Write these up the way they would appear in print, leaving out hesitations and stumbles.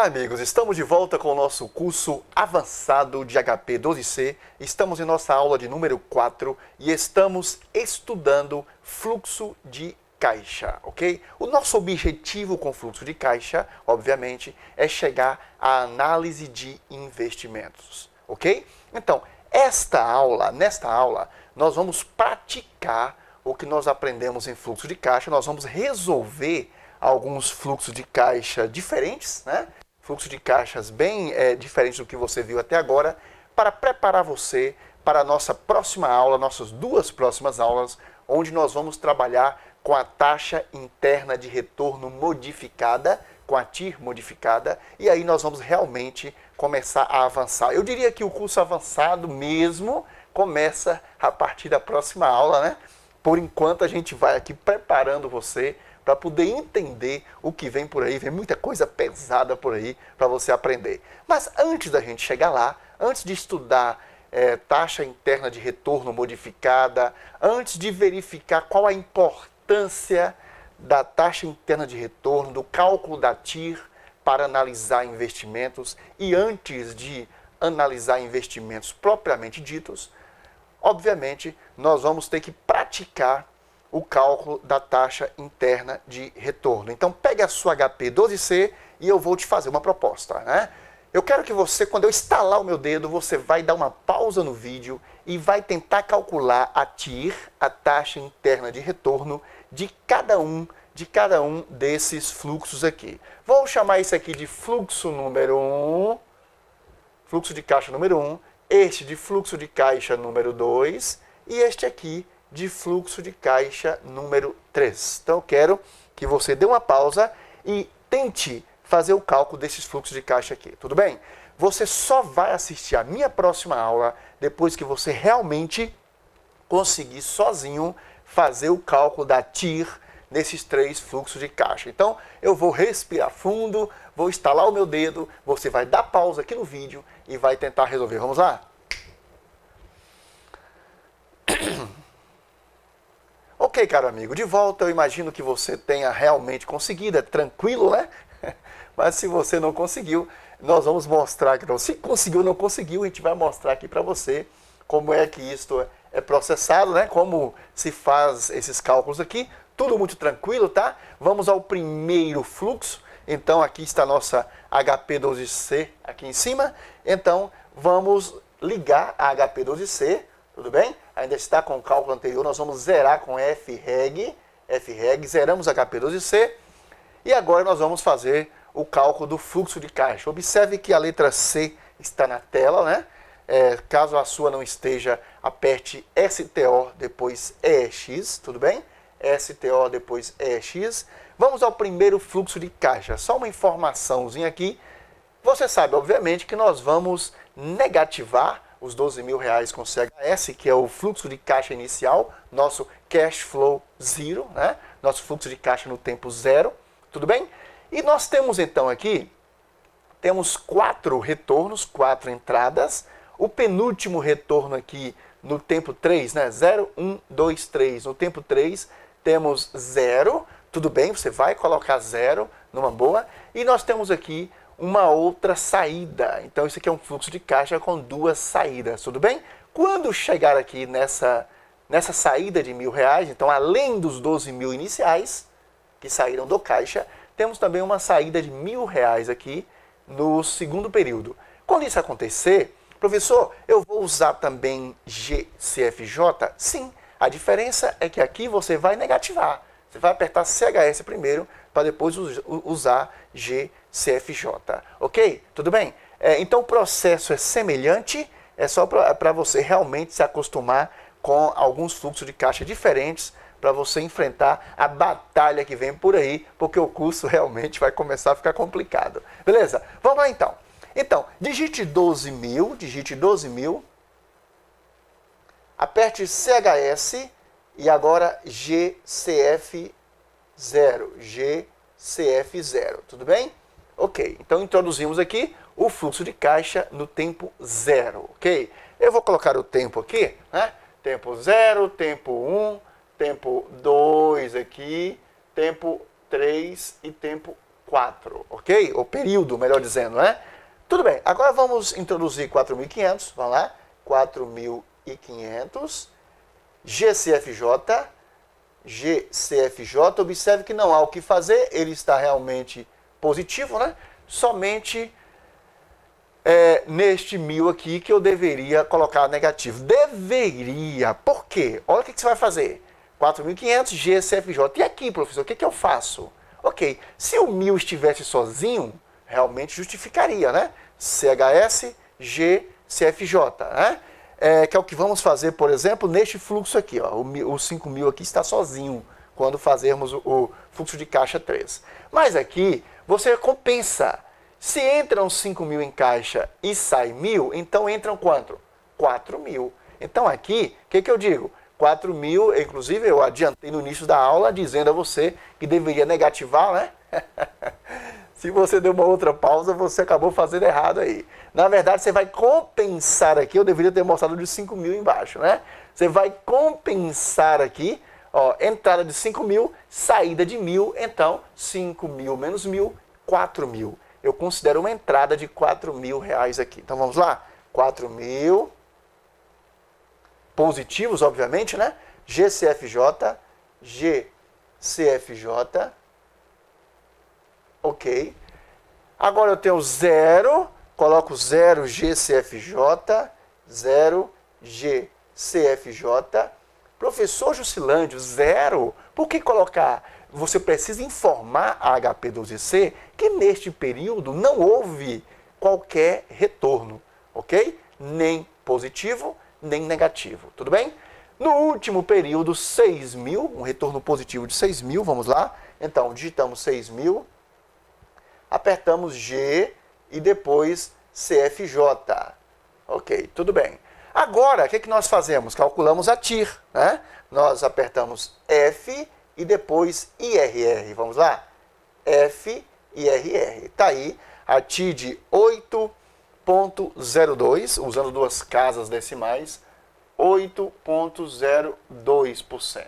Olá amigos, estamos de volta com o nosso curso avançado de HP12C. Estamos em nossa aula de número 4 e estamos estudando fluxo de caixa, ok? O nosso objetivo com fluxo de caixa, obviamente, é chegar à análise de investimentos, ok? Então, nesta aula, nós vamos praticar o que nós aprendemos em fluxo de caixa, nós vamos resolver alguns fluxos de caixa diferentes, né? Fluxo de caixas bem diferentes do que você viu até agora, para preparar você para a nossa próxima aula, nossas duas próximas aulas, onde nós vamos trabalhar com a taxa interna de retorno modificada, com a TIR modificada, e aí nós vamos realmente começar a avançar. Eu diria que o curso avançado mesmo começa a partir da próxima aula, né? Por enquanto a gente vai aqui preparando você para poder entender o que vem por aí, vem muita coisa pesada por aí para você aprender. Mas antes da gente chegar lá, antes de estudar taxa interna de retorno modificada, antes de verificar qual a importância da taxa interna de retorno, do cálculo da TIR para analisar investimentos e antes de analisar investimentos propriamente ditos, obviamente nós vamos ter que praticar o cálculo da taxa interna de retorno. Então, pegue a sua HP12C e eu vou te fazer uma proposta, né? Eu quero que você, quando eu estalar o meu dedo, você vai dar uma pausa no vídeo e vai tentar calcular a TIR, a taxa interna de retorno, de cada um desses fluxos aqui. Vou chamar isso aqui de fluxo número 1, fluxo de caixa número 1, este de fluxo de caixa número 2 e este aqui de fluxo de caixa número 3. Então eu quero que você dê uma pausa e tente fazer o cálculo desses fluxos de caixa aqui, tudo bem? Você só vai assistir a minha próxima aula depois que você realmente conseguir sozinho fazer o cálculo da TIR nesses três fluxos de caixa. Então eu vou respirar fundo, vou estalar o meu dedo, você vai dar pausa aqui no vídeo e vai tentar resolver. Vamos lá? Ok, caro amigo, de volta. Eu imagino que você tenha realmente conseguido, é tranquilo, né? Mas se você não conseguiu, nós vamos mostrar aqui. Se conseguiu ou não conseguiu, a gente vai mostrar aqui para você como é que isto é processado, né? Como se faz esses cálculos aqui. Tudo muito tranquilo, tá? Vamos ao primeiro fluxo. Então aqui está a nossa HP12C aqui em cima. Então vamos ligar a HP12C. Tudo bem? Ainda está com o cálculo anterior, nós vamos zerar com FREG, zeramos a HP12C e agora nós vamos fazer o cálculo do fluxo de caixa. Observe que a letra C está na tela, né? Caso a sua não esteja, aperte STO, depois EX, tudo bem? STO, depois EX. Vamos ao primeiro fluxo de caixa. Só uma informaçãozinha aqui. Você sabe, obviamente, que nós vamos negativar os 12 mil reais com CHS, que é o fluxo de caixa inicial, nosso cash flow zero, né? Nosso fluxo de caixa no tempo zero, tudo bem? E nós temos então aqui, temos 4 retornos, 4 entradas, o penúltimo retorno aqui no tempo 3, né? 0, 1, 2, 3, no tempo 3 temos 0, tudo bem, você vai colocar 0 numa boa, e nós temos aqui uma outra saída. Então isso aqui é um fluxo de caixa com 2 saídas, tudo bem? Quando chegar aqui nessa saída de R$1.000, então além dos 12 mil iniciais que saíram do caixa, temos também uma saída de R$1.000 aqui no segundo período. Quando isso acontecer, professor, eu vou usar também GCFJ? Sim, a diferença é que aqui você vai negativar. Você vai apertar CHS primeiro para depois usar GCFJ, ok? Tudo bem? Então o processo é semelhante, é só para você realmente se acostumar com alguns fluxos de caixa diferentes para você enfrentar a batalha que vem por aí, porque o curso realmente vai começar a ficar complicado. Beleza? Vamos lá então. Então, digite 12 mil, aperte CHS e agora GCF0, tudo bem? Ok, então introduzimos aqui o fluxo de caixa no tempo 0, ok? Eu vou colocar o tempo aqui, né? Tempo 0, tempo 1, tempo 2 aqui, tempo 3 e tempo 4, ok? O período, melhor dizendo, né? Tudo bem, agora vamos introduzir 4.500, vamos lá, 4.500, GCFJ, observe que não há o que fazer, ele está realmente positivo, né? Somente neste 1.000 aqui que eu deveria colocar negativo. Deveria, por quê? Olha o que você vai fazer. 4.500 GCFJ. E aqui, professor, o que eu faço? Ok, se o 1.000 estivesse sozinho, realmente justificaria, né? CHS, GCFJ, né? Que é o que vamos fazer, por exemplo, neste fluxo aqui. Ó, o 5.000 aqui está sozinho quando fazermos o fluxo de caixa 3. Mas aqui, você compensa. Se entram 5.000 em caixa e sai 1.000, então entram quanto? 4.000. Então aqui, o que eu digo? 4.000, inclusive eu adiantei no início da aula dizendo a você que deveria negativar, né? Se você deu uma outra pausa, você acabou fazendo errado aí. Na verdade, você vai compensar aqui, eu deveria ter mostrado de 5.000 embaixo, né? Você vai compensar aqui, ó, entrada de 5.000, saída de 1.000, então 5.000 menos 1.000, 4.000. Eu considero uma entrada de R$4.000 aqui. Então vamos lá, 4.000, positivos, obviamente, né? GCFJ, ok. Agora eu tenho 0, coloco 0 GCFJ, 0 GCFJ. Professor Jusilândio, 0. Por que colocar? Você precisa informar a HP12C que neste período não houve qualquer retorno, ok? Nem positivo, nem negativo, tudo bem? No último período, 6.000, um retorno positivo de 6.000, vamos lá. Então, digitamos 6.000, apertamos G e depois CFJ. Ok, tudo bem. Agora, o que nós fazemos? Calculamos a TIR, né? Nós apertamos F e depois IRR. Vamos lá? F, IRR. Está aí a TIR de 8,02, usando duas casas decimais, 8,02%.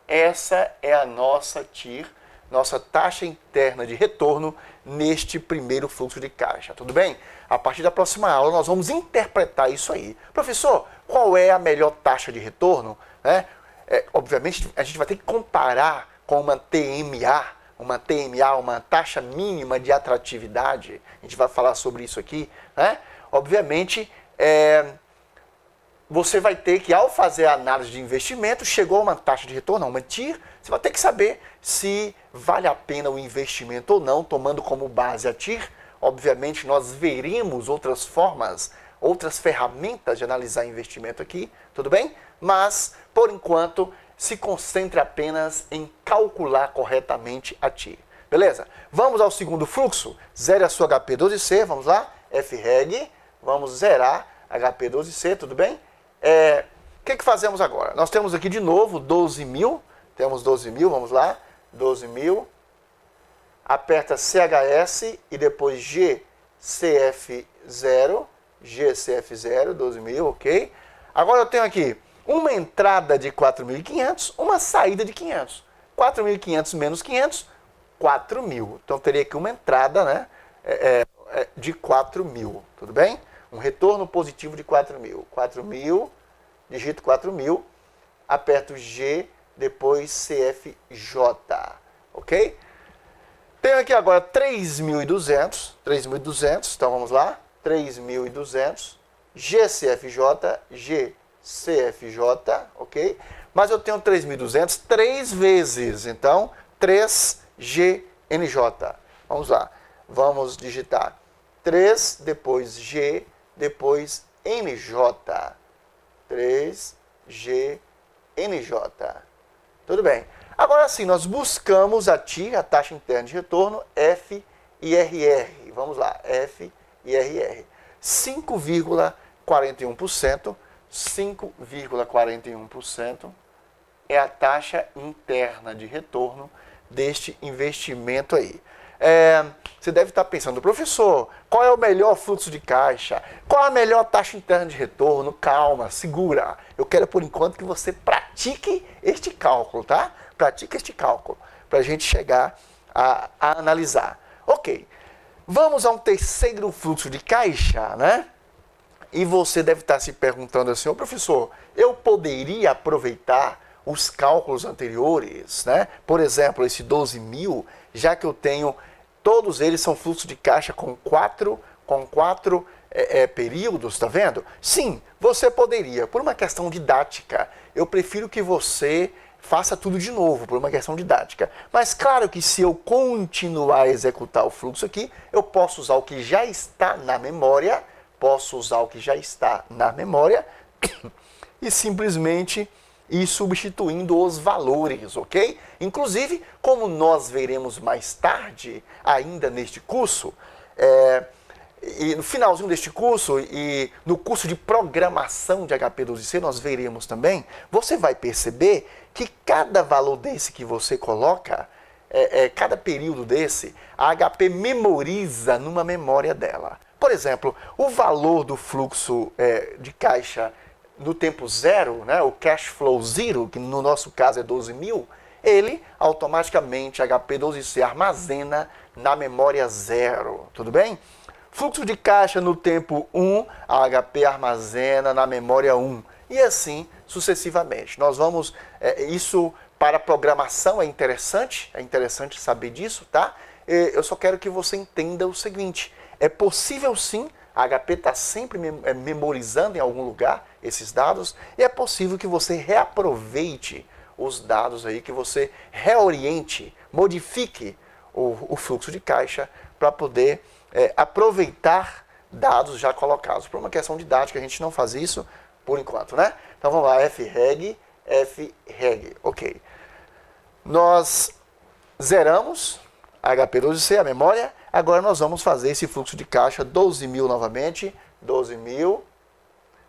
Essa é a nossa TIR, nossa taxa interna de retorno neste primeiro fluxo de caixa, tudo bem? A partir da próxima aula nós vamos interpretar isso aí. Professor, qual é a melhor taxa de retorno? Obviamente a gente vai ter que comparar com uma TMA, uma taxa mínima de atratividade. A gente vai falar sobre isso aqui, né? Obviamente, você vai ter que, ao fazer a análise de investimento, chegou a uma taxa de retorno, uma TIR, você vai ter que saber se vale a pena o investimento ou não, tomando como base a TIR. Obviamente, nós veremos outras formas, outras ferramentas de analisar investimento aqui, tudo bem? Mas, por enquanto, se concentre apenas em calcular corretamente a TIR. Beleza? Vamos ao segundo fluxo. Zere a sua HP12C, vamos lá? FREG, vamos zerar HP12C, tudo bem? O que fazemos agora? Nós temos aqui de novo 12.000, temos 12.000, vamos lá? 12.000. Aperta CHS e depois GCF0, 12.000, ok? Agora eu tenho aqui uma entrada de 4.500, uma saída de 500. 4.500 menos 500, 4.000. Então teria aqui uma entrada, né, de 4.000, tudo bem? Um retorno positivo de 4.000. 4.000, digito 4.000, aperto G, depois CFJ, ok? Tenho aqui agora 3.200, então vamos lá, 3.200, GCFJ, GCFJ, ok? Mas eu tenho 3.200 três vezes, então 3GNJ. Vamos lá, vamos digitar 3, depois G, depois NJ, 3GNJ. Tudo bem. Agora sim, nós buscamos a TIR, a taxa interna de retorno, FIRR. Vamos lá, FIRR. 5,41%. 5,41% é a taxa interna de retorno deste investimento aí. Você deve estar pensando, professor, qual é o melhor fluxo de caixa? Qual a melhor taxa interna de retorno? Calma, segura. Eu quero, por enquanto, que você pratique este cálculo, tá? Pratique este cálculo, para a gente chegar a analisar. Ok, vamos a um terceiro fluxo de caixa, né? E você deve estar se perguntando assim, ô professor, eu poderia aproveitar os cálculos anteriores, né? Por exemplo, esse 12 mil, já que eu tenho, todos eles são fluxos de caixa com quatro períodos, tá vendo? Sim, você poderia, por uma questão didática. Eu prefiro que você faça tudo de novo, por uma questão didática. Mas claro que se eu continuar a executar o fluxo aqui, eu posso usar o que já está na memória, e simplesmente ir substituindo os valores, ok? Inclusive, como nós veremos mais tarde, ainda neste curso, e no finalzinho deste curso e no curso de programação de HP12C, nós veremos também, você vai perceber que cada valor desse que você coloca, cada período desse, a HP memoriza numa memória dela. Por exemplo, o valor do fluxo de caixa no tempo zero, né, o cash flow zero, que no nosso caso é 12 mil, ele automaticamente, HP12C, armazena na memória zero, tudo bem? Fluxo de caixa no tempo 1, a HP armazena na memória 1, e assim sucessivamente. Nós vamos, isso para programação é interessante saber disso, tá? Eu só quero que você entenda o seguinte, é possível sim, a HP está sempre memorizando em algum lugar esses dados, e é possível que você reaproveite os dados aí, que você reoriente, modifique o fluxo de caixa para poder aproveitar dados já colocados. Por uma questão didática, a gente não faz isso por enquanto, né? Então vamos lá, freg, ok. Nós zeramos a HP12C, a memória, agora nós vamos fazer esse fluxo de caixa 12 mil novamente, 12 mil,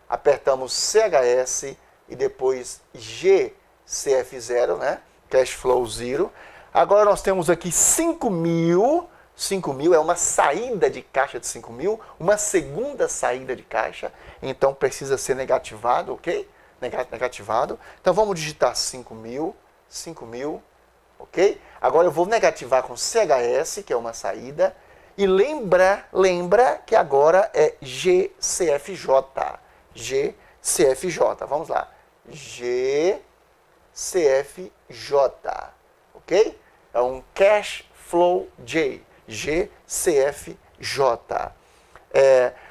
apertamos CHS e depois GCF0, né? Cash Flow Zero. Agora nós temos aqui 5 mil, 5 mil é uma saída de caixa de 5 mil, uma segunda saída de caixa, então precisa ser negativado, ok? Negativado. Então vamos digitar 5 mil, ok? Agora eu vou negativar com CHS, que é uma saída, e lembra que agora é GCFJ, vamos lá, GCFJ, ok? É um Cash Flow J, GCFJ.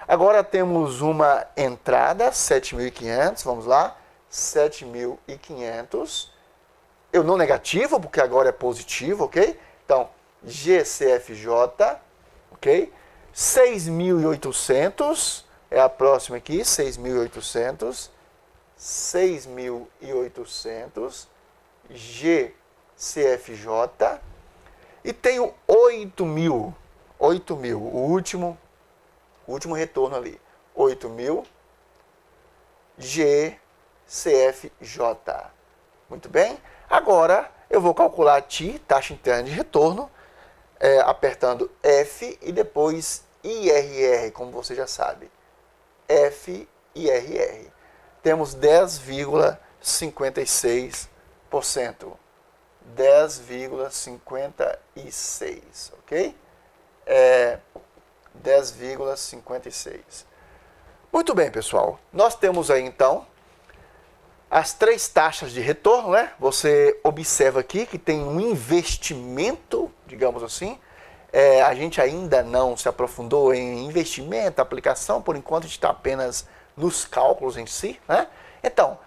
Agora temos uma entrada, 7.500, vamos lá, 7.500. Eu não negativo, porque agora é positivo, ok? Então, GCFJ, ok? 6.800, é a próxima aqui, 6.800, GCFJ, e tenho 8.000, o último retorno ali, 8.000, GCFJ. Muito bem? Agora eu vou calcular TI, taxa interna de retorno, apertando F e depois IRR, como você já sabe. FIRR. Temos 10,56%. 10,56%, ok? 10,56%. Muito bem, pessoal. Nós temos aí, então, as três taxas de retorno, né? Você observa aqui que tem um investimento, digamos assim. A gente ainda não se aprofundou em investimento, aplicação, por enquanto a gente está apenas nos cálculos em si, né? Então,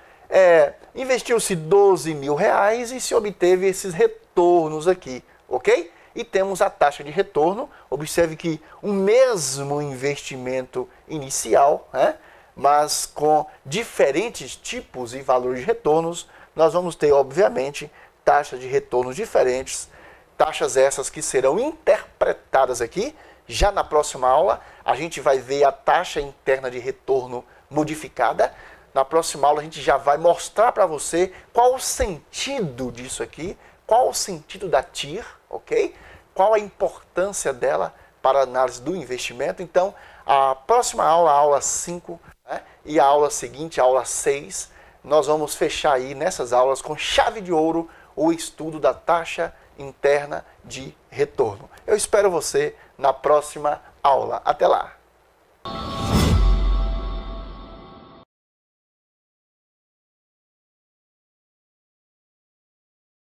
investiu-se 12 mil reais e se obteve esses retornos aqui, ok? E temos a taxa de retorno, observe que o mesmo investimento inicial, né? Mas com diferentes tipos e valores de retornos, nós vamos ter, obviamente, taxas de retornos diferentes, taxas essas que serão interpretadas aqui. Já na próxima aula, a gente vai ver a taxa interna de retorno modificada. Na próxima aula, a gente já vai mostrar para você qual o sentido disso aqui, qual o sentido da TIR, ok? Qual a importância dela para a análise do investimento. Então, a próxima aula, a aula 5, né, e a aula seguinte, a aula 6, nós vamos fechar aí nessas aulas com chave de ouro o estudo da taxa interna de retorno. Eu espero você na próxima aula. Até lá!